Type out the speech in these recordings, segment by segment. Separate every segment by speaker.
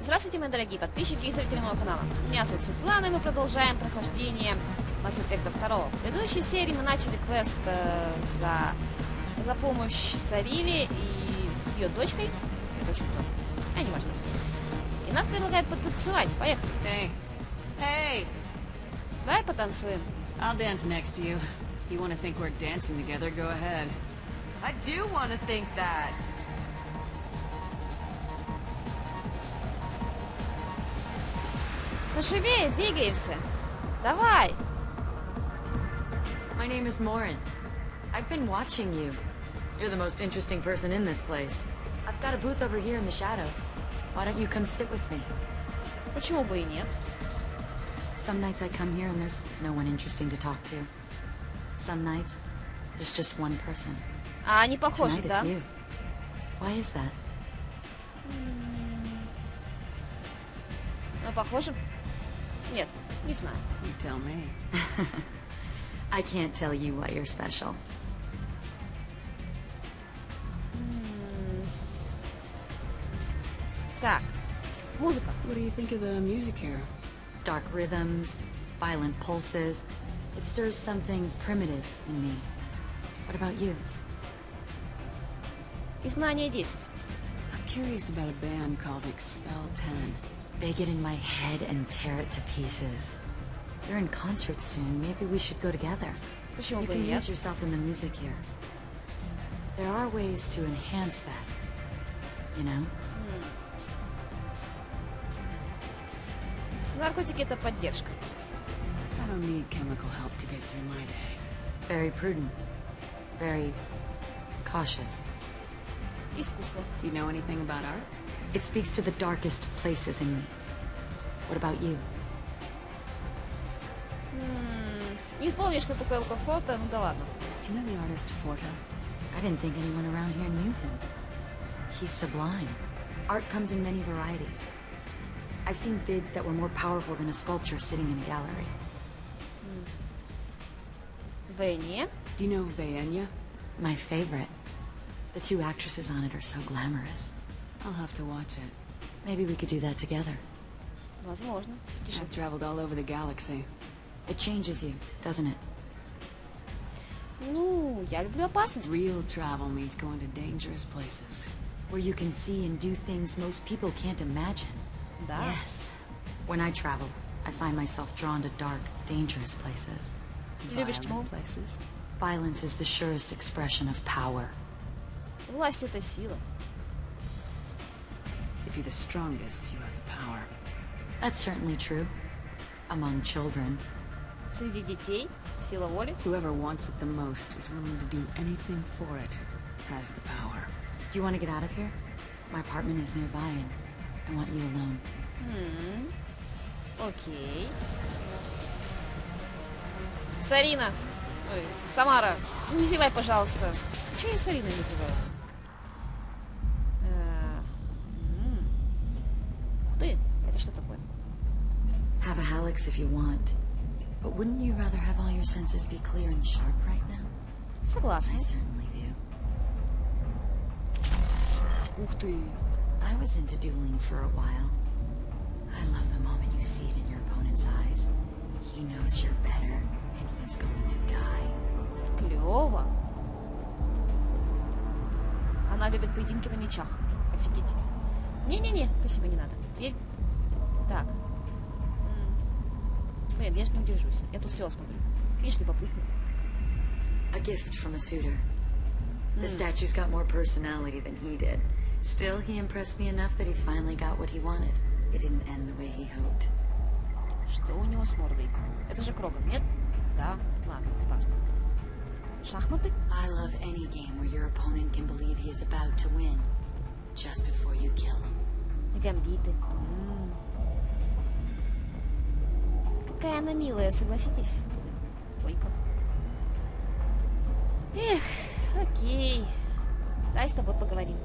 Speaker 1: Здравствуйте, мои дорогие подписчики и зрители моего канала. Меня зовут Светлана, и мы продолжаем прохождение Mass Effect 2. В предыдущей серии мы начали квест за помощь Сариве и с ее дочкой. Это очень кто? Не важно. И нас предлагают потанцевать. Поехали.
Speaker 2: Hey.
Speaker 1: Давай потанцуем.
Speaker 2: I'll dance next to you. You want to think we're dancing together? Go ahead.
Speaker 3: I do want to think that.
Speaker 1: Поживее, двигаемся. Давай.
Speaker 3: My name is Morin. I've been watching you. You're the most interesting person in this place. I've got a booth over here in the shadows. Why don't you come sit with me?
Speaker 1: Почему бы и нет?
Speaker 3: Some nights I come here and there's no one interesting to talk to. Some nights there's just one person.
Speaker 1: А они похожи,
Speaker 3: Tonight
Speaker 1: да?
Speaker 3: it's you. Why is that?
Speaker 1: Ну, похоже. Нет, не знаю.
Speaker 2: You tell me.
Speaker 3: I can't tell you why you're special.
Speaker 1: Так, музыка.
Speaker 2: What do you think of the music here?
Speaker 3: Dark rhythms, violent pulses. It stirs something primitive in me. What about you?
Speaker 1: Изгнание 10.
Speaker 2: I'm curious about a band called Expel 10.
Speaker 3: They get in my head and tear it to pieces. They're in concert soon. Maybe we should go together.
Speaker 1: Почему
Speaker 3: You
Speaker 1: бы и
Speaker 3: can
Speaker 1: нет?
Speaker 3: use yourself in the music here. There are ways to enhance that. You know?
Speaker 1: Наркотики — это поддержка.
Speaker 2: I don't need chemical help to get through my day.
Speaker 3: Very prudent. Very cautious.
Speaker 1: Искусство.
Speaker 2: Do you know anything about art?
Speaker 3: It speaks to the darkest places in me. What about you?
Speaker 1: Не помню, что такое Алкофорта, ну да ладно.
Speaker 2: Do you know the artist Forta?
Speaker 3: I didn't think anyone around here knew him. He's sublime. Art comes in many varieties. I've seen bids that were more powerful than a sculpture sitting in a gallery.
Speaker 1: Вене.
Speaker 2: Do you know Vaenya?
Speaker 3: My favorite. The two actresses on it are so glamorous.
Speaker 2: I'll have to watch it.
Speaker 3: Maybe we could do that together.
Speaker 1: Возможно.
Speaker 2: I've
Speaker 1: Путешествие.
Speaker 2: traveled all over the galaxy.
Speaker 3: It changes you, doesn't it?
Speaker 1: Ну, я люблю опасность.
Speaker 2: Real travel means going to dangerous places.
Speaker 3: Where you can see and do things most people can't imagine.
Speaker 1: Да.
Speaker 3: Yes. When I travel, I find myself drawn to dark, dangerous places.
Speaker 1: Любишь тьму?
Speaker 2: Violent places.
Speaker 3: Violence is the surest expression of power.
Speaker 1: Власть — это сила.
Speaker 2: If you're the strongest, you have the power.
Speaker 3: That's certainly true. Among children.
Speaker 1: Среди детей сила воли.
Speaker 2: Whoever wants it the most is willing to do anything for it, has the power.
Speaker 3: Do you want to get out of here? My apartment is nearby and I want you alone.
Speaker 1: Окей. Сарина. Ой, Самара, не зевай, пожалуйста. Чего я Сарина не зеваю? Ух ты, это что такое?
Speaker 3: Have a Halix if you want. But wouldn't you rather have all your senses be clear and sharp right now?
Speaker 1: Согласна.
Speaker 3: I certainly do.
Speaker 2: Ух ты.
Speaker 3: I was into dueling for a while. I love the moment you see it in your opponent's eyes. He knows you're better, and he's going to die.
Speaker 1: Клево. Она любит поединки на мечах. Офигеть. Не-не-не, спасибо, не надо. Дверь. Так. Блин, я же не удержусь. Я тут все смотрю. Видишь, любопытно.
Speaker 3: A gift from a suitor. The statue's got more personality than he did. Still, he impressed me enough that he finally got what he wanted. It didn't end the way he hoped.
Speaker 1: Что у него с мордой? Это же Кроган, нет? Да, ладно, это важно. Шахматы?
Speaker 3: I love any game where your opponent can believe he is about to win, just before you kill him.
Speaker 1: Гамбиты. Какая она милая, согласитесь? Ой-ка. Эх, окей. Дай с тобой поговорим.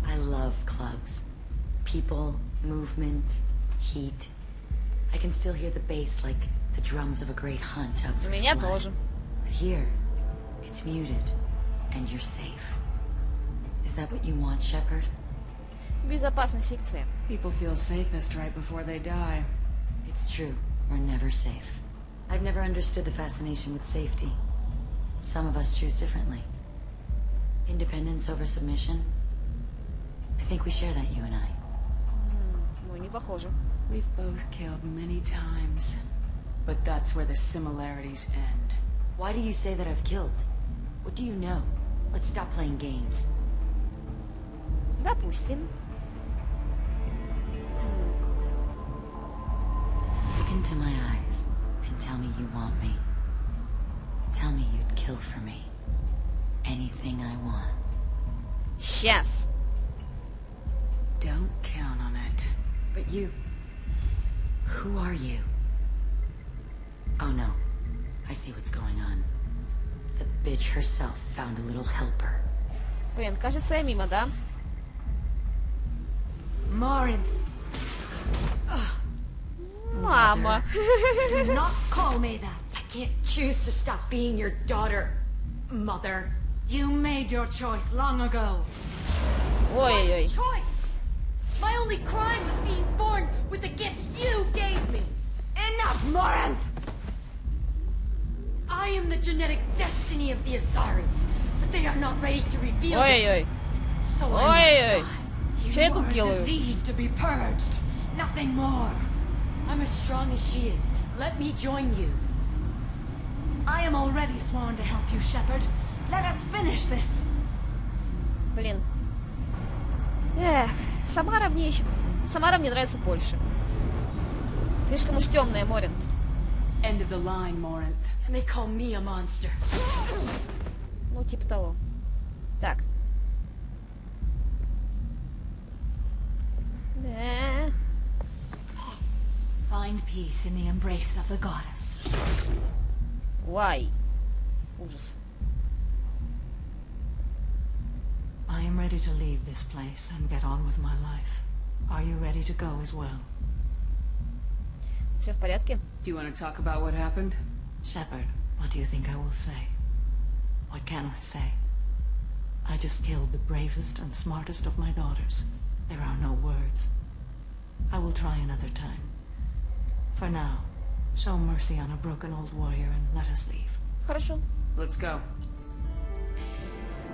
Speaker 3: I love clubs. People, movement, heat. I can still hear the bass like the drums of a great hunt of
Speaker 1: У меня
Speaker 3: blood.
Speaker 1: тоже.
Speaker 3: But here, it's muted, and you're safe. Is that what you want, Shepard?
Speaker 1: Безопасность фикция.
Speaker 2: People feel safest right before they die.
Speaker 3: It's true. We're never safe. I've never understood the fascination with safety. Some of us choose differently. Independence over submission. I think we share that, you and I.
Speaker 1: Ну, не похоже.
Speaker 2: We've both killed many times. But that's where the similarities end.
Speaker 3: Why do you say that I've killed? What do you know? Let's stop playing games.
Speaker 1: Допустим.
Speaker 3: Look into my eyes and tell me you want me. Tell me you'd kill for me. Anything I want.
Speaker 1: Сейчас.
Speaker 2: Don't count on it.
Speaker 3: But you... Who are you? Oh no. I see what's going on. The bitch herself found a little helper.
Speaker 1: Блин, кажется, я мимо, да?
Speaker 3: Marin!
Speaker 1: Мама.
Speaker 3: Do not call me that. I can't choose to stop being your daughter, Mother. You made your choice long ago.
Speaker 1: Ой-ой-ой.
Speaker 3: Choice? My only crime was being born with the gifts you gave me. Enough, Marin! I am the genetic destiny of the Asari, but they are not ready to reveal
Speaker 1: Ой-ой-ой.
Speaker 3: this. So
Speaker 1: Ой-ой-ой.
Speaker 3: you
Speaker 1: Что я тут
Speaker 3: are a
Speaker 1: делаю?
Speaker 3: disease to be purged. Nothing more. I'm as strong as she is. Let me join you. I am already sworn to help you, Shepard. Let us finish this.
Speaker 1: Блин. Эх, Самара мне нравится больше. Слишком уж темная, Морин.
Speaker 2: End of the line, Morinth.
Speaker 3: And they call me a monster.
Speaker 1: Ну, типа того. Так. Да.
Speaker 3: Find peace in the embrace of the goddess.
Speaker 1: Why? Ужас.
Speaker 4: I am ready to leave this place and get on with my life. Are you ready to go as well?
Speaker 1: Все в порядке?
Speaker 2: Do you want to talk about what happened?
Speaker 4: Shepard, what do you think I will say? What can I say? I just killed the bravest and smartest of my daughters. There are no words. I will try another time. For now, show mercy on a broken old warrior and let us leave.
Speaker 1: Хорошо.
Speaker 2: Let's go.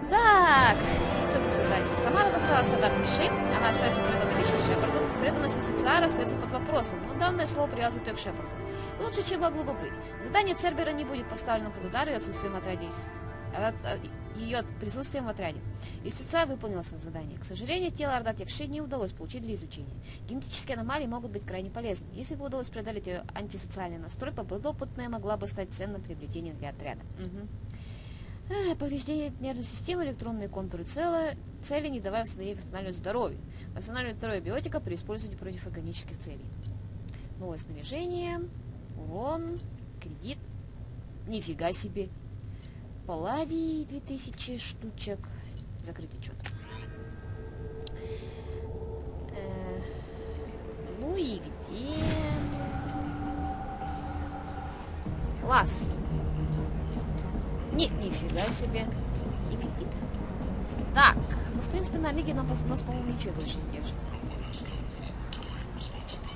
Speaker 1: Так, итоги задания. Самара восстала солдат Миши, она остается преданной лично Шепарду. Преданность Сицара остается под вопросом, но данное слово привязывает ее к Шепарду. Лучше, чем могло бы быть. Задание Цербера не будет поставлено под удар ее отсутствием в отряде. Ее присутствием в отряде. И Сицар выполнила свое задание. К сожалению, тело Ордат Якши не удалось получить для изучения. Генетические аномалии могут быть крайне полезны. Если бы удалось преодолеть ее антисоциальный настрой, подопытная могла бы стать ценным приобретением для отряда. Повреждение нервной системы, электронные контуры цели, не давая ей восстанавливать здоровье. Восстанавливать здоровье биотика при использовании против органических целей. Новое снаряжение, урон, кредит. Нифига себе. Палладий 2000 штучек. Закрыть отчет. Ну и где? Класс. Нет, нифига себе. И кредит. Так, ну в принципе на Омеге нас, по-моему, ничего больше не держит.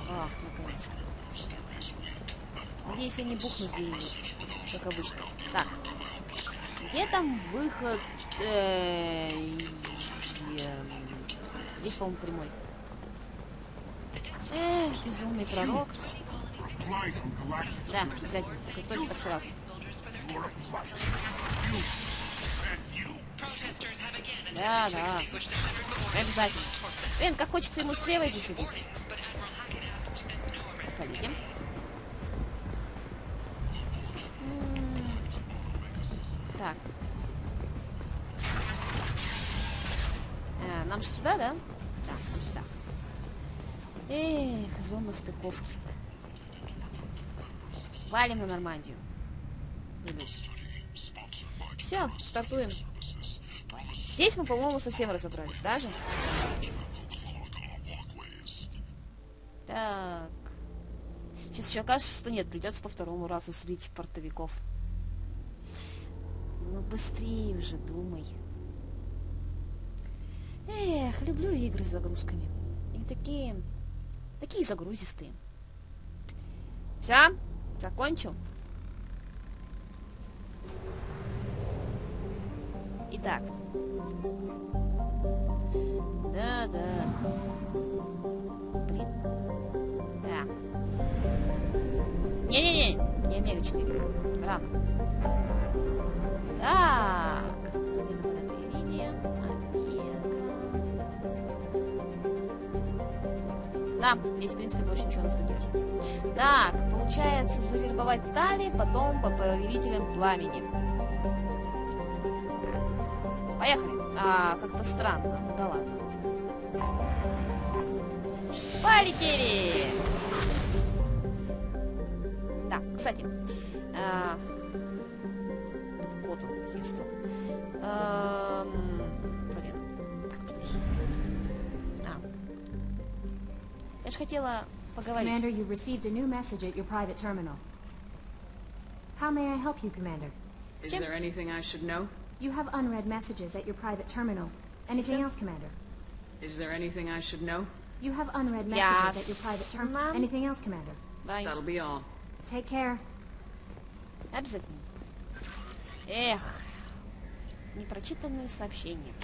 Speaker 1: Ах, наконец-то. Надеюсь, я не бухну где-нибудь, как обычно. Так. Где там выход? Здесь, по-моему, прямой. Безумный пророк. Да, обязательно. Как только так сразу. Да. Обязательно. Блин, как хочется ему с левой засадить. Проходите. Так. Нам же сюда, да? Да, нам сюда. Эх, зона стыковки. Валим на Нормандию. Все, стартуем. Здесь мы, по-моему, совсем разобрались, даже. Так. Сейчас еще окажется, что нет, придется по второму разу слить портовиков. Ну быстрее уже, думай. Эх, люблю игры с загрузками. Они такие загрузистые. Все, закончил. Итак. Да. Блин. Да. Не, Омега 4. Рано. Так. Планета Иридия. Омега. Да, здесь, в принципе, больше ничего нас не держит. Так, получается завербовать Тали, потом по повелителям пламени. Поехали. Как-то странно. Ну да ладно. Полетели! Да, кстати. Вот он, Хьюстон. Блин. Как тут? Я ж хотела поговорить.
Speaker 5: Commander, you've received a new message at your private terminal. How may I help you, Commander?
Speaker 2: Is there anything I should know?
Speaker 5: You have unread messages at your private terminal. Anything else, Commander?
Speaker 2: Is there anything I should know?
Speaker 5: You have unread messages at your private terminal. Anything else, Commander?
Speaker 1: Bye.
Speaker 2: That'll be all.
Speaker 5: Take care.
Speaker 1: Обязательно. Эх. Непрочитанные сообщения.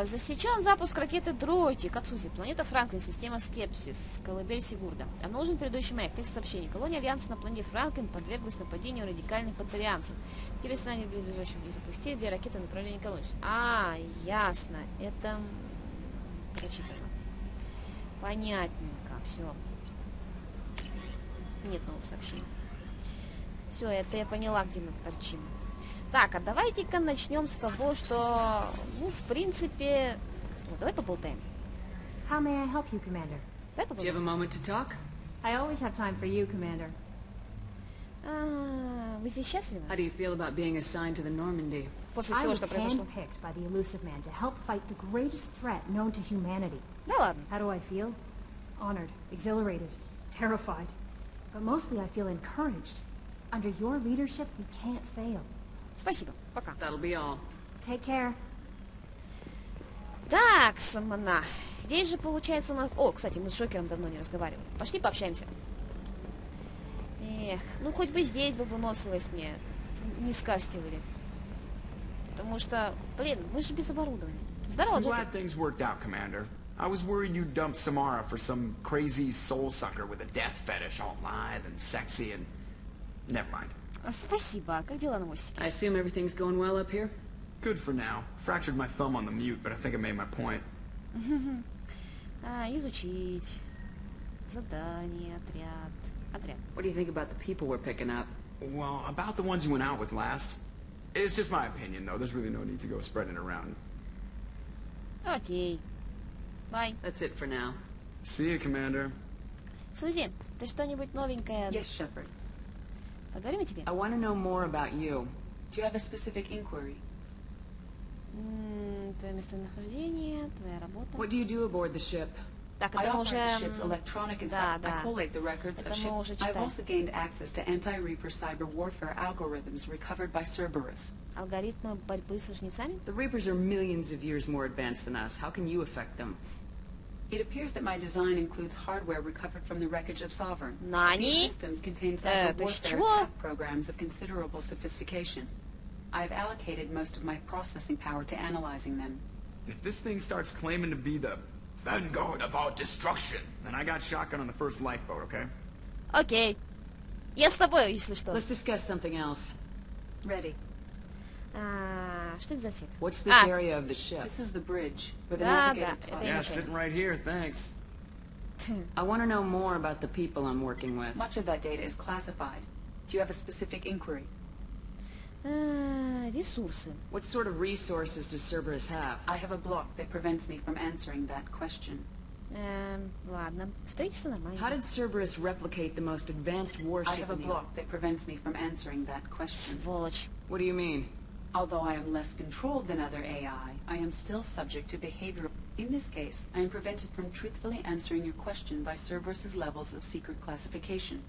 Speaker 1: Засечен запуск ракеты Дройти, Кацузи, планета Франклин, система Скепсис, колыбель Сигурда. Обнаружен предыдущий маяк, текст сообщений. Колония Альянса на планете Франклин подверглась нападению радикальных патарианцев. Телеснание ближайших где запустили 2 ракеты на направлении колонии. Ясно. Это прочитано. Понятненько. Все. Нет новых сообщений. Все, это я поняла, где мы торчим. Так, а давайте-ка начнем с того, что, ну, в принципе... Ну, давай поболтаем.
Speaker 5: How may I help you, Commander?
Speaker 1: Давай
Speaker 2: Do you have a
Speaker 1: поболтаем.
Speaker 2: moment to talk?
Speaker 5: I always have time for you, Commander.
Speaker 1: Вы здесь счастливы?
Speaker 2: How do you feel about being assigned to the Normandy?
Speaker 1: После
Speaker 5: I
Speaker 1: всего,
Speaker 5: was
Speaker 1: что произошло.
Speaker 5: handpicked by the Elusive Man to help fight the greatest threat known to humanity.
Speaker 1: Да ладно.
Speaker 5: How do I feel? Honored, exhilarated, terrified. But mostly I feel encouraged. Under your leadership, we can't fail.
Speaker 1: Спасибо. Пока.
Speaker 2: That'll be all.
Speaker 5: Take care.
Speaker 1: Так, Самана. Здесь же получается у нас... О, кстати, мы с Джокером давно не разговаривали. Пошли пообщаемся. Эх, ну хоть бы здесь бы выносливость мне не скастивали. Потому что, блин, мы же без оборудования. Здорово,
Speaker 6: I'm
Speaker 1: Джокер.
Speaker 6: glad things worked out, Commander. I was worried you dumped Samara for some crazy soul sucker with a death fetish, all lithe and sexy and... Never mind.
Speaker 1: Спасибо. Как дела на мостике?
Speaker 2: I assume everything's going well up here?
Speaker 6: Good for now. Fractured my thumb on the mute, but I think I made my point.
Speaker 1: Изучить. Задание, отряд.
Speaker 2: What do you think about the people we're picking up?
Speaker 6: Well, about the ones you went out with last. It's just my opinion, though. There's really no need to go spreading it around.
Speaker 1: Окей. Бай.
Speaker 2: That's it for now.
Speaker 6: See you, Commander.
Speaker 1: Сузи, ты что-нибудь новенькое?
Speaker 2: Yes, Shepard.
Speaker 1: Поговорим о тебе?
Speaker 2: I want to know more about you.
Speaker 7: Do you have a specific inquiry?
Speaker 1: Твое местонахождение, твоя работа.
Speaker 2: What do you do aboard the ship?
Speaker 1: Так,
Speaker 7: I
Speaker 1: это мы
Speaker 7: operate
Speaker 1: уже...
Speaker 7: the ship's electronic and
Speaker 1: Да,
Speaker 7: I
Speaker 1: да.
Speaker 7: collate the records
Speaker 1: Это
Speaker 7: of
Speaker 1: мы
Speaker 7: ship.
Speaker 1: уже
Speaker 7: I've
Speaker 1: читаем.
Speaker 7: also gained access to anti-Reaper cyber warfare algorithms recovered by Cerberus.
Speaker 1: Алгоритмы борьбы со жнецами?
Speaker 2: The Reapers are millions of years more advanced than us. How can you affect them?
Speaker 7: It appears that my design includes hardware recovered from the wreckage of Sovereign.
Speaker 1: Nani?
Speaker 7: These systems contain cyber
Speaker 1: то есть
Speaker 7: warfare
Speaker 1: чего?
Speaker 7: attack programs of considerable sophistication. I've allocated most of my processing power to analyzing them.
Speaker 6: If this thing starts claiming to be the vanguard of our destruction, then I got shotgun on the first lifeboat, okay?
Speaker 1: Окей. Я с тобой, если что.
Speaker 2: Let's discuss something else.
Speaker 7: Ready.
Speaker 1: Что это за сек?
Speaker 2: What's this area of the ship?
Speaker 7: This is the bridge where the
Speaker 1: Да,
Speaker 7: navigator
Speaker 1: да,
Speaker 7: plot-
Speaker 1: это
Speaker 6: Yeah,
Speaker 1: начало.
Speaker 6: sitting right here, thanks.
Speaker 2: I want to know more about the people I'm working with.
Speaker 7: Much of that data is classified. Do you have a specific inquiry?
Speaker 1: Ресурсы.
Speaker 2: What sort of resources does Cerberus have?
Speaker 7: I have a block that prevents me from answering that question.
Speaker 1: Ладно. Строительство нормально.
Speaker 2: How did Cerberus replicate the most advanced
Speaker 7: I
Speaker 2: warship
Speaker 7: have a
Speaker 2: in the...
Speaker 7: block that prevents me from answering that question.
Speaker 1: Сволочь.
Speaker 2: What do you mean?
Speaker 7: Although I am less controlled than other AI, I am still subject to behavioral... In this case, I am prevented from truthfully answering your question by Cerberus's levels of secret classification.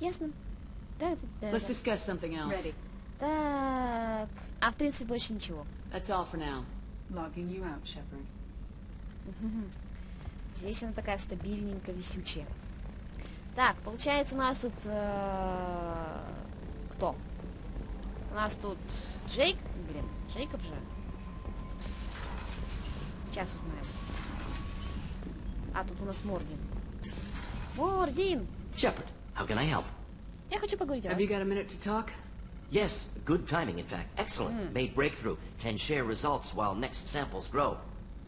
Speaker 1: Ясно. Да, да,
Speaker 2: Let's
Speaker 1: да.
Speaker 2: discuss something else.
Speaker 7: Ready.
Speaker 1: Так. В принципе, больше ничего.
Speaker 2: That's all for now.
Speaker 7: Logging you out, Shepard.
Speaker 1: Здесь она такая стабильненькая, висючая. Так, получается у нас тут... кто? У нас тут Джейк... Блин, Джейкоб же. Сейчас узнаем. А, тут у нас Мордин. Мордин!
Speaker 8: Shepard, how can I help?
Speaker 1: Я хочу поговорить о
Speaker 2: Have
Speaker 1: вас.
Speaker 2: you got a minute to talk?
Speaker 8: Yes, good timing, in fact. Excellent. Made breakthrough. Can share results while next samples grow.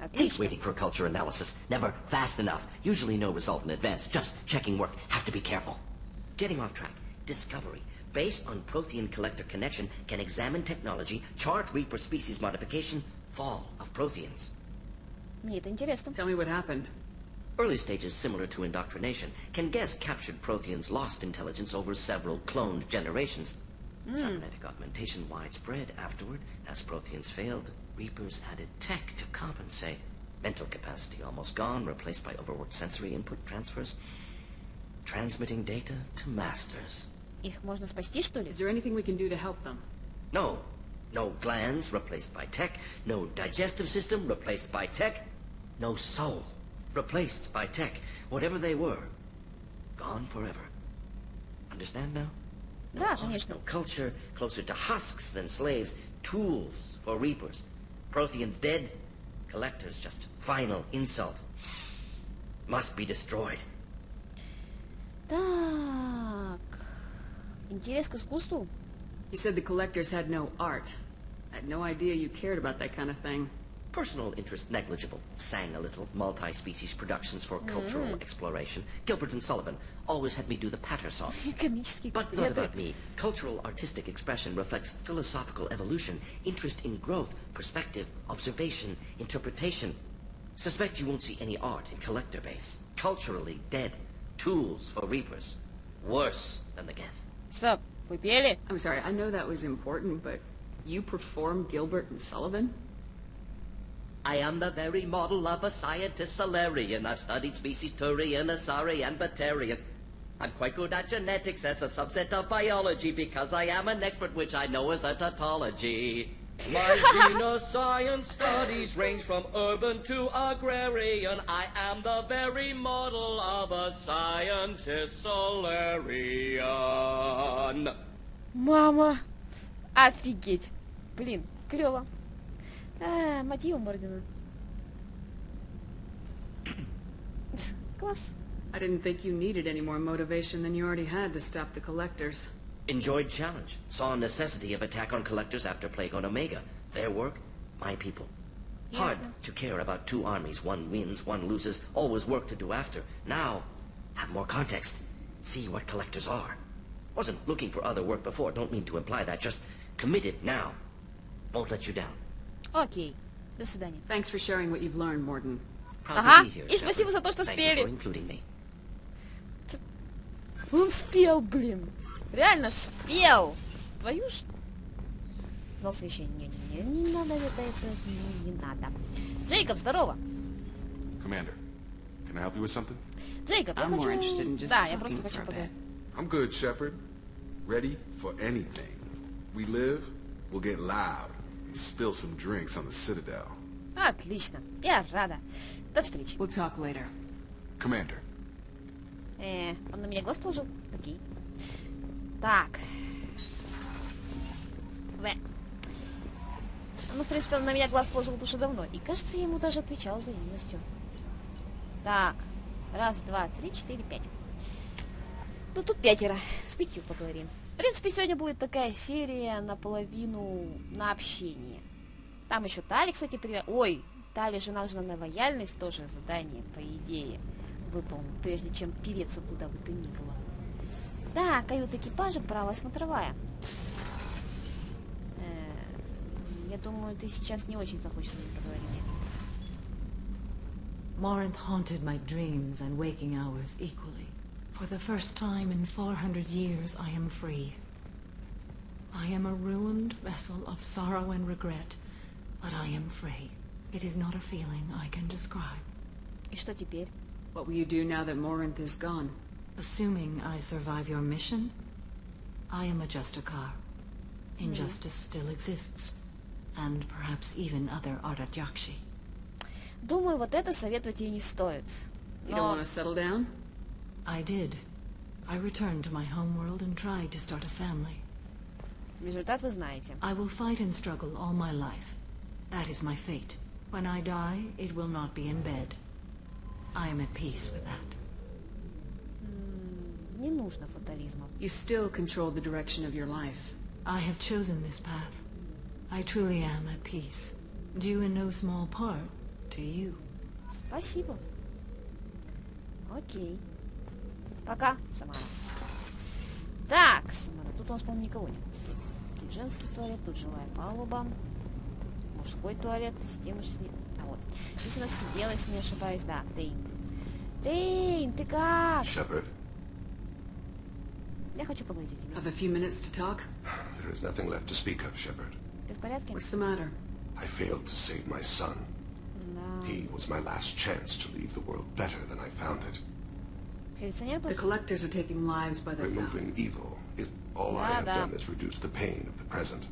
Speaker 8: Hate
Speaker 1: Отлично.
Speaker 8: waiting for culture analysis. Never fast enough. Usually no result in advance. Just checking work. Have to be careful. Getting off track. Discovery. Based on Prothean collector connection, can examine technology, chart Reaper species modification, fall of Protheans.
Speaker 1: Мне это интересно.
Speaker 2: Tell me what happened.
Speaker 8: Early stages similar to indoctrination. Can guess captured Protheans lost intelligence over several cloned generations. Cybernetic augmentation widespread afterward. As Protheans failed, Reapers added tech to compensate. Mental capacity almost gone, replaced by overworked sensory input transfers. Transmitting data to masters.
Speaker 1: Их можно спасти, что ли?
Speaker 2: Is there anything we can do to help them?
Speaker 8: No. No glands replaced by tech. No digestive system replaced by tech. No soul replaced by tech. Whatever they were, gone forever. Understand now? No
Speaker 1: Да,
Speaker 8: heart,
Speaker 1: конечно.
Speaker 8: no culture, closer to husks than slaves. Tools for reapers. Protheans dead. Collectors just final insult. Must be destroyed.
Speaker 1: Так. Интерес к искусству?
Speaker 2: You said the collectors had no art. I had no idea you cared about that kind of thing.
Speaker 8: Personal interest negligible. Sang a little. Multi-species productions for cultural exploration. Gilbert and Sullivan always had me do the patter song.
Speaker 1: Комические
Speaker 8: But not
Speaker 1: куплеты.
Speaker 8: about me. Cultural artistic expression reflects philosophical evolution, interest in growth, perspective, observation, interpretation. Suspect you won't see any art in collector base. Culturally dead. Tools for reapers. Worse than the Geth.
Speaker 1: Стоп, вы пели?
Speaker 2: I'm sorry, I know that was important, but you performed Gilbert and Sullivan?
Speaker 8: I am the very model of a scientist Solarian. I've studied species Turian, Asari, and Batarian. I'm quite good at genetics as a subset of biology because I am an expert, which I know is a tautology. My genus studies range from urban to agrarian. I am the very model of a scientist Solarian.
Speaker 1: Мама! Офигеть! Блин, клево. Мотивы Мордина. Класс.
Speaker 2: I didn't think you needed any more motivation than you already had to stop the collectors.
Speaker 8: Enjoyed challenge. Saw necessity of attack on collectors after Plague on Omega. Their work, my people. Hard
Speaker 1: Ясно.
Speaker 8: to care about two armies. One wins, one loses. Always work to do after. Now, have more context. See what collectors are. Wasn't looking for other work before. Don't mean to imply that. Just committed now. Won't let you down.
Speaker 1: Окей. До свидания.
Speaker 2: Thanks for sharing what you've learned, Morden.
Speaker 8: Proud
Speaker 1: Ага,
Speaker 8: to be here,
Speaker 1: и спасибо за то, что
Speaker 8: Shepard. Thank you
Speaker 1: спели.
Speaker 8: for including me.
Speaker 1: Он спел, блин. Реально спел. Твою ж... Зал священия. Не надо это, не надо. Джейкоб, здорово.
Speaker 9: Commander, can I help you with something?
Speaker 1: Джейкоб, я
Speaker 2: I'm more
Speaker 1: хочу...
Speaker 2: interested in just
Speaker 1: Да, я
Speaker 2: talking
Speaker 1: просто
Speaker 2: for
Speaker 1: хочу
Speaker 2: a
Speaker 1: поговорить.
Speaker 9: I'm good, Shepard. Ready for anything. We live, we'll get loud and spill some drinks on the Citadel.
Speaker 1: Отлично. Я рада. До встречи.
Speaker 2: We'll talk later.
Speaker 9: Commander,
Speaker 1: Он на меня глаз положил? Окей. Так. Ну, в принципе, он на меня глаз положил уже давно. И, кажется, я ему даже отвечала взаимностью. Так. Раз, два, три, четыре, пять. Ну, тут 5. С 5 поговорим. В принципе, сегодня будет такая серия наполовину на общение. Там еще Тали, кстати, привет. Ой, Тали же нужно на лояльность тоже задание, по идее, выполнить, прежде чем переться куда бы то ни было. Да, каюта экипажа, правая смотровая. Я думаю, ты сейчас не очень захочешь с ним поговорить.
Speaker 4: Morinth haunted my dreams and waking hours equally. For the first time in 400 years, I am free. I am a ruined vessel of sorrow and regret, but I am free. It is not a feeling I can describe.
Speaker 1: И что теперь?
Speaker 2: What will you do now that Morinth is gone?
Speaker 4: Assuming I survive your mission, I am a Justicar. Injustice still exists. and perhaps even other Ardatjakshi.
Speaker 1: Думаю, вот это советовать ей не стоит.
Speaker 7: You don't want to settle down?
Speaker 4: I did. I returned to my homeworld and tried to start a family.
Speaker 1: Результат вы знаете.
Speaker 4: I will fight and struggle all my life. That is my fate. When I die, it will not be in bed. I am at peace with that.
Speaker 1: Не нужно фатализма.
Speaker 7: You still control the direction of your life.
Speaker 4: I have chosen this path. I truly am at peace, due in no small part to you.
Speaker 1: Спасибо. Окей. Пока, Самара. Так, Самара, тут у нас, по-моему, никого нет. Тут женский туалет, тут жилая палуба. Мужской туалет, система жизни. А вот. Здесь у нас сидела, если не ошибаюсь, да, Дейн. Дейн, ты как?
Speaker 10: Shepard,
Speaker 1: Я хочу поговорить о тебе.
Speaker 7: Have a few minutes to talk?
Speaker 10: there is nothing left to speak of, Shepard.
Speaker 1: Ты в порядке?
Speaker 7: What's the matter?
Speaker 10: I failed to save my son.
Speaker 1: Да.
Speaker 10: He was my last chance to leave the world better than I found it.
Speaker 1: Коллекционер
Speaker 7: The
Speaker 1: плохой?
Speaker 7: collectors are taking lives by the
Speaker 10: Removing
Speaker 7: thousands.
Speaker 10: evil is all I have
Speaker 1: Да.
Speaker 10: done is reduce the pain of the present.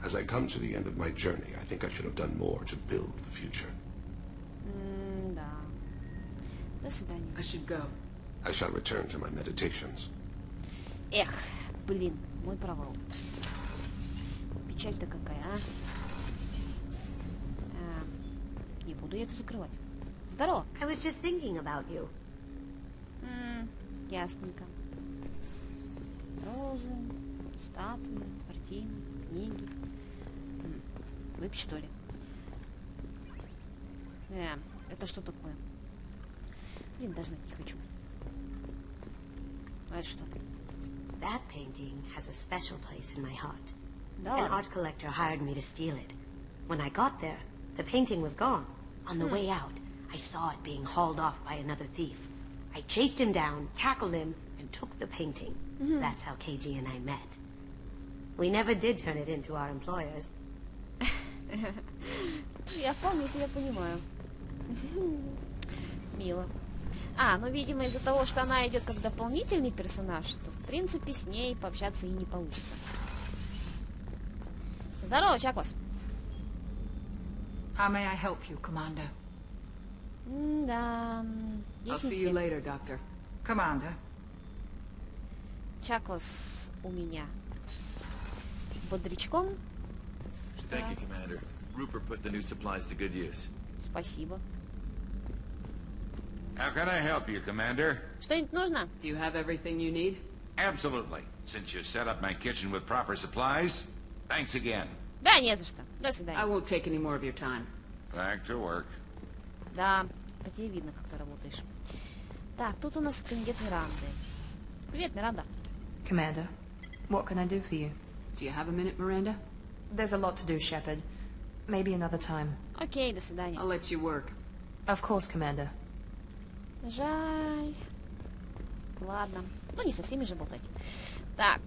Speaker 10: As I come to the end of my journey, I think I should have done more to build the future.
Speaker 1: Да. До свидания.
Speaker 7: I should go.
Speaker 10: I shall return to my meditations.
Speaker 1: Эх, блин, мой провал. Печаль-то какая, а? Не буду я это закрывать. Здорово.
Speaker 11: I was just thinking about you.
Speaker 1: Ясненько. Розы, статуи, картины, книги. Выпить, что ли? Это что такое? Блин, даже знать не хочу. А это что?
Speaker 11: That painting has a special place in my heart.
Speaker 1: Да
Speaker 11: An
Speaker 1: ладно.
Speaker 11: art collector hired me to steal it. When I got there, the painting was gone. On the way out, I saw it being hauled off by another thief. I chased him down, tackled him, and took the painting. That's how KG and I met. We never did turn it into our employers.
Speaker 1: Я вполне себя понимаю. Мило. Ну, видимо, из-за того, что она идет как дополнительный персонаж, то, в принципе, с ней пообщаться и не получится. Здорово, Чакос.
Speaker 12: How may I help you, Commander?
Speaker 1: Да.
Speaker 7: I'll see you later, Doctor.
Speaker 12: Commander.
Speaker 1: Чакос у меня бодрячком.
Speaker 13: Thank you, Commander. Rupert put the new supplies to good use.
Speaker 1: Спасибо.
Speaker 14: How can I help you, Commander?
Speaker 1: Что-нибудь нужно?
Speaker 7: Do you have everything you need?
Speaker 14: Absolutely. Since you set up my kitchen with proper supplies, thanks again.
Speaker 1: Да, не за что. До
Speaker 7: I
Speaker 1: свидания.
Speaker 7: won't take any more of your time.
Speaker 14: Back to work.
Speaker 1: Да, по тебе видно, как ты работаешь. Так, тут у нас кандидат Миранды. Привет, Миранда.
Speaker 15: Commander, what can I do for you?
Speaker 7: Do you have a minute, Miranda?
Speaker 15: There's a lot to do, Shepard. Maybe another time.
Speaker 1: Окей, до свидания.
Speaker 7: I'll let you work.
Speaker 15: Of course, Commander.
Speaker 1: Жаль. Ладно. Ну, не со всеми же болтать. Так.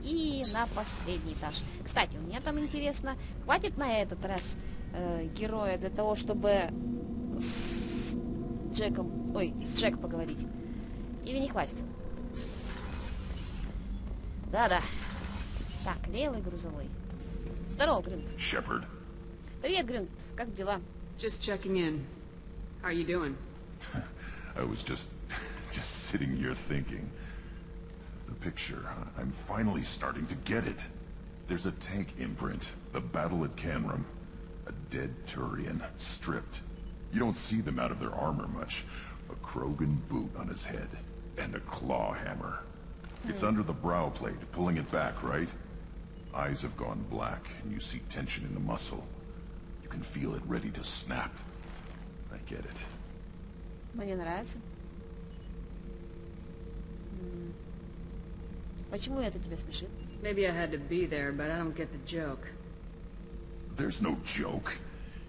Speaker 1: И на последний этаж. Кстати, у меня там интересно, хватит на этот раз героя для того, чтобы с Джеком... Ой, с Джек поговорить? Или не хватит? Да-да. Так, левый грузовой. Здорово, Гринт.
Speaker 16: Shepard.
Speaker 1: Привет, Гринт. Как дела?
Speaker 7: Just checking in. How are you doing?
Speaker 16: I was just sitting here thinking. The picture, I'm finally starting to get it. There's a tank imprint, the battle at Canram. A dead Turian, stripped. You don't see them out of their armor much. A Krogan boot on his head, and a claw hammer. It's under the brow plate, pulling it back, right? Eyes have gone black, and you see tension in the muscle. You can feel it ready to snap. I get it.
Speaker 1: Мне нравится. Почему это тебя смешит?
Speaker 7: Maybe I had to be there, but I don't get the joke.
Speaker 16: There's no joke.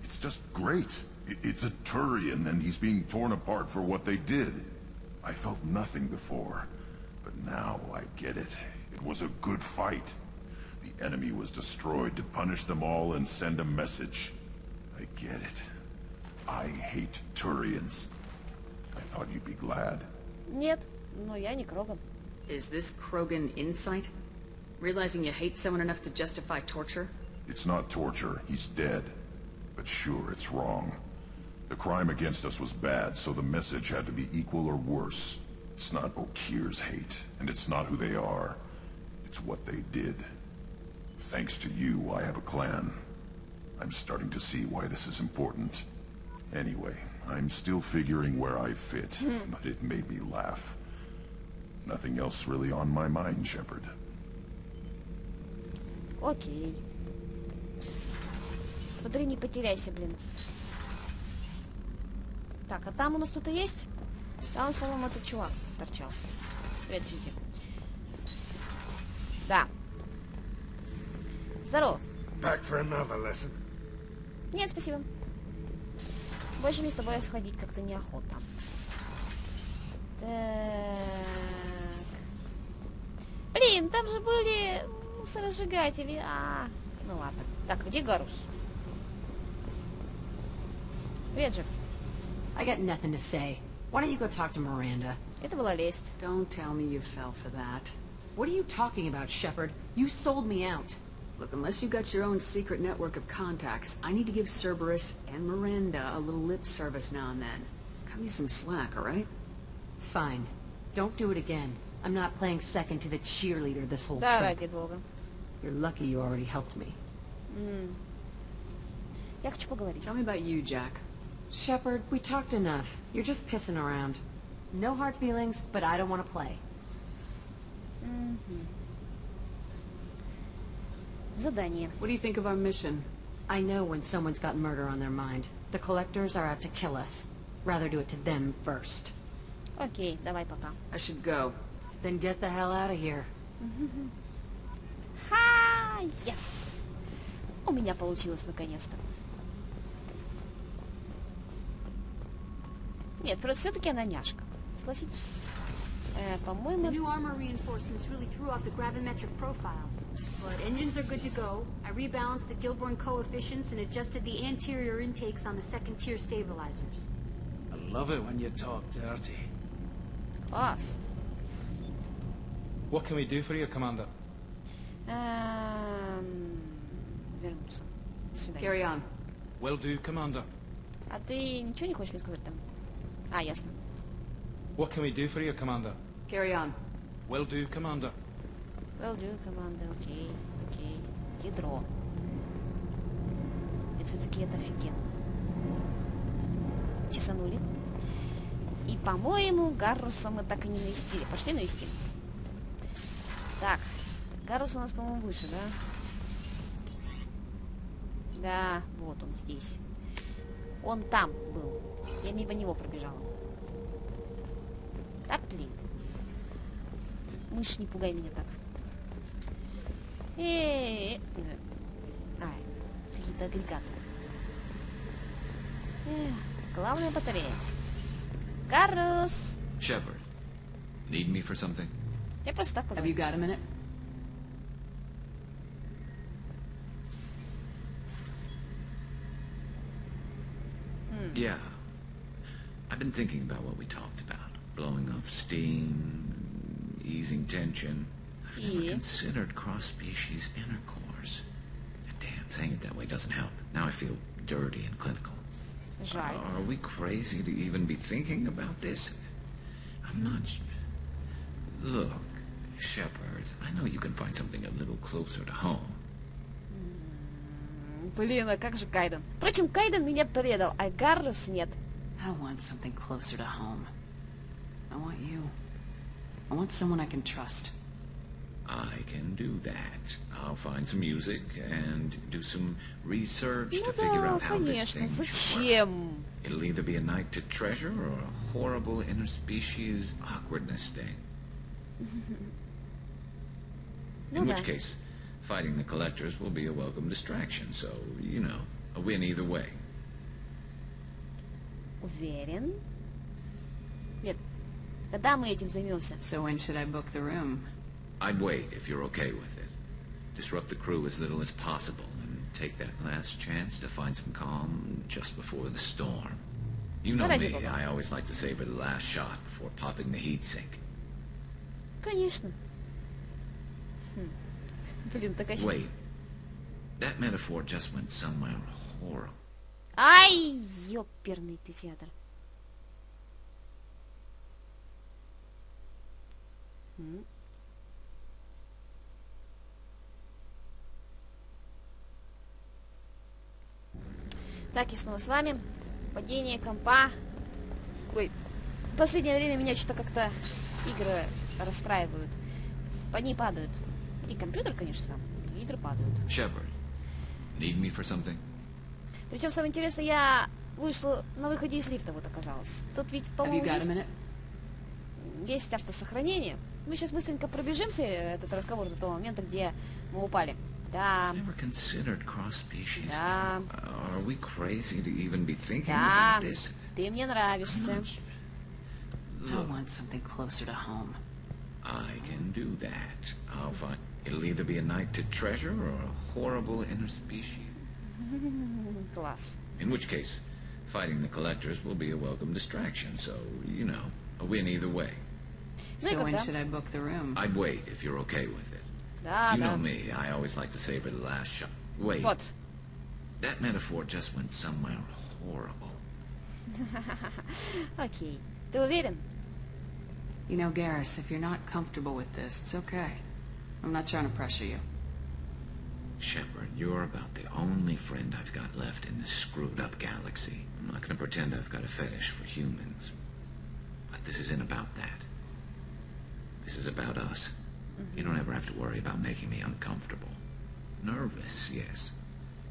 Speaker 16: It's just great. It's a Turian, and he's being torn apart for what they did. I felt nothing before, but now I get it. It was a good fight. The enemy was destroyed to punish them all and send a message. I get it. I hate Turians. I thought you'd be glad.
Speaker 1: Нет, но я не Кроган.
Speaker 7: Is this Krogan insight? Realizing you hate someone enough to justify torture?
Speaker 16: It's not torture. He's dead. But sure, it's wrong. The crime against us was bad, so the message had to be equal or worse. It's not Okir's hate, and it's not who they are. It's what they did. Thanks to you, I have a clan. I'm starting to see why this is important. Anyway, I'm still figuring where I fit, but it made me laugh. Nothing else really on my mind, Shepard.
Speaker 1: Окей. Смотри, не потеряйся, блин. Так, а там у нас кто-то есть? Там у нас, по-моему, этот чувак торчал. Привет, Сьюзи. Да. Здорово.
Speaker 10: Back for another lesson.
Speaker 1: Нет, спасибо. Больше мне с тобой сходить как-то неохота. Так. Блин, там же были мусоросжигатели. Ну ладно. Так, где Гарус? Привет, Джек.
Speaker 11: I got nothing to say. Why don't you go talk to Miranda?
Speaker 1: Это была лесть.
Speaker 7: Don't tell me you fell for that.
Speaker 11: What are you talking about, Shepard? You sold me out.
Speaker 7: Look, unless you got your own secret network of contacts, I need to give Cerberus and Miranda a little lip service now and then. Cut me some slack, all right?
Speaker 11: Fine. Don't do it again. I'm not playing second to the cheerleader this whole
Speaker 1: Да,
Speaker 11: trip.
Speaker 1: ради бога.
Speaker 11: You're lucky you already helped me.
Speaker 1: Я хочу поговорить.
Speaker 7: Tell me about you, Jack.
Speaker 11: Shepard, we talked enough. You're just pissing around. No hard feelings, but I don't want to play.
Speaker 1: Задание.
Speaker 7: What do you think of our mission?
Speaker 11: I know when someone's got murder on their mind. The collectors are out to kill us. Rather do it to them first.
Speaker 1: Окей, давай пока.
Speaker 7: I should go.
Speaker 11: Then get the hell out of here.
Speaker 1: Ха! Yes! У меня получилось наконец-то. Нет, просто все-таки она няшка. Согласитесь? По-моему...
Speaker 17: The new armor reinforcements really threw off the gravimetric profiles. But engines are good to go. I rebalanced the Gilborn coefficients and adjusted the anterior intakes on the second-tier stabilizers.
Speaker 18: I love it when you talk dirty.
Speaker 1: Класс.
Speaker 18: What can we do for you, Commander?
Speaker 1: Вернуться. До свидания.
Speaker 7: Carry on.
Speaker 18: Will do, Commander.
Speaker 1: А ты ничего не хочешь мне сказать там? Ясно.
Speaker 18: What can we do for you, Commander?
Speaker 7: Carry on.
Speaker 18: Will do, Commander.
Speaker 1: Will do, команда, окей, окей. Ядро. И все-таки это офигенно. Чесанули. И, по-моему, Гарруса мы так и не навестили. Пошли навестим. Так. Гаррус у нас, по-моему, выше, да? Да, вот он здесь. Он там был. Я мимо него пробежала. Да, блин. Мышь, не пугай меня так. Ай, какие-то агрегаты. Главная батарея. Гаррус!
Speaker 13: Shepard, need me for something?
Speaker 1: Я просто так
Speaker 7: Have you
Speaker 1: поговорю.
Speaker 7: got a minute?
Speaker 13: Yeah. I've been thinking about what we talked about. Blowing off steam, easing tension. I've never considered cross-species intercourse. Damn, saying it that way doesn't help. Now I feel dirty and clinical.
Speaker 1: Жаль.
Speaker 13: Are we crazy to even be thinking about this? I'm not... Look, Shepard, I know you can find something a little closer to home.
Speaker 1: Блин, а как же Кайден? Впрочем, Кайден меня предал, а Гаррус нет.
Speaker 7: I don't want something closer to home. I want you. I want someone I can trust.
Speaker 13: I can do that. I'll find some music and do some research to figure out how this
Speaker 1: конечно.
Speaker 13: thing should work.
Speaker 1: Зачем?
Speaker 13: It'll either be a night to treasure or a horrible interspecies awkwardness thing. In which case, fighting the collectors will be a welcome distraction, so, you know, a win either way.
Speaker 1: Уверен? Нет. Когда мы этим займемся?
Speaker 7: So when should I book the room?
Speaker 13: I'd wait if you're okay with it. Disrupt the crew as little as possible and take that last chance to find some calm just before the storm. You know me, I always like to savor the last shot before popping the heat sink.
Speaker 1: Конечно. Блин, такая...
Speaker 13: Wait. That metaphor just went somewhere horrible.
Speaker 1: Ай, ёперный ты театр. Так, и снова с вами. Падение компа. Ой, в последнее время меня что-то как-то игры расстраивают. Они падают. И компьютер, конечно, сам. И игры падают.
Speaker 13: Shepard, need me for something?
Speaker 1: Причем самое интересное, я вышла на выходе из лифта, вот оказалось. Тут ведь, по-моему, есть автосохранение. Мы сейчас быстренько пробежимся этот разговор до того момента, где мы упали. Да. Да. Да. Ты мне нравишься.
Speaker 13: I can do that. I'll find. It'll either be a night to treasure or a horrible interspecies.
Speaker 1: Класс.
Speaker 13: In which case, fighting the collectors will be a welcome distraction. So, you know, a win either way.
Speaker 7: So when should I book the room?
Speaker 13: I'd wait if you're okay with it.
Speaker 1: Да,
Speaker 13: you
Speaker 1: да.
Speaker 13: know me. I always like to savor the last shot. Wait.
Speaker 1: Вот.
Speaker 13: That metaphor just went somewhere horrible.
Speaker 1: Окей. Ты уверен?
Speaker 7: You know, Garrus, if you're not comfortable with this, it's okay. I'm not trying to pressure you.
Speaker 13: Shepard, you're about the only friend I've got left in this screwed-up galaxy. I'm not going to pretend I've got a fetish for humans. But this isn't about that. This is about us. You don't ever have to worry about making me uncomfortable. Nervous, yes,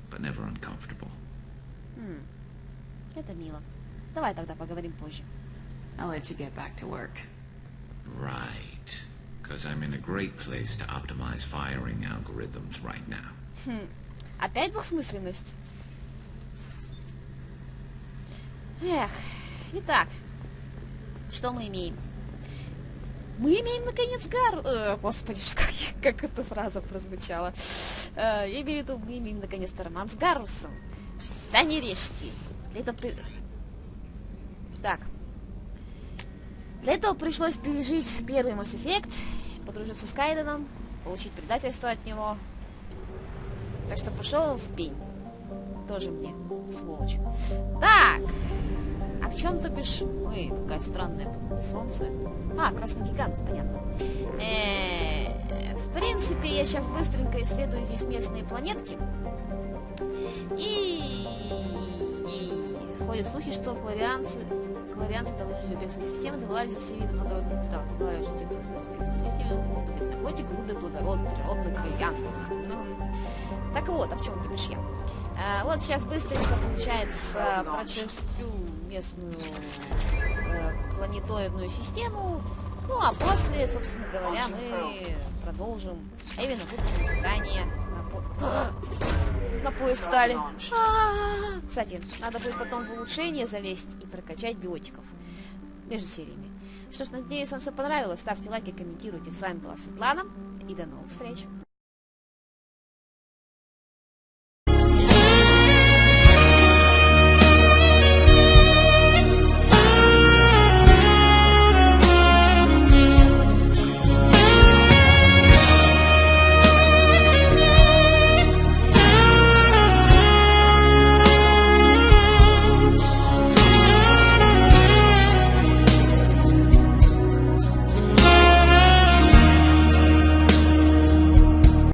Speaker 13: but never uncomfortable.
Speaker 1: Это мило. Давай тогда поговорим позже.
Speaker 7: I'll let you get back to work.
Speaker 13: Right. Because I'm in a great place to optimize firing algorithms right now.
Speaker 1: Опять двухсмысленность. Эх. Итак, что мы имеем? Мы имеем, наконец, Господи, как эта фраза прозвучала. Я имею в виду, мы имеем, наконец-то, роман с Гаррусом. Да не режьте. Так. Для этого пришлось пережить первый Mass Effect, подружиться с Кайденом, получить предательство от него. Так что пошел он в пень. Тоже мне, сволочь. Так. А в чем, то бишь, ой, какая странная солнце. А, красный гигант, понятно. В принципе, я сейчас быстренько исследую здесь местные планетки. И ходят слухи, что кларианцы довольно бегства системы добывались из всех видов благородных металлов. Поговариваю, что те, кто в этой системе, могут убить наркотик, руды благородных природных бриллиантов. Так вот, а в чем, то бишь, я? Вот сейчас быстренько, получается, прочерстю местную планетоидную систему. Ну, а после, собственно говоря, мы продолжим. А именно, выполним задание на поиск стали. Кстати, надо будет потом в улучшение залезть и прокачать биотиков между сериями. Что ж, надеюсь, вам все понравилось. Ставьте лайки, комментируйте. С вами была Светлана. И до новых встреч.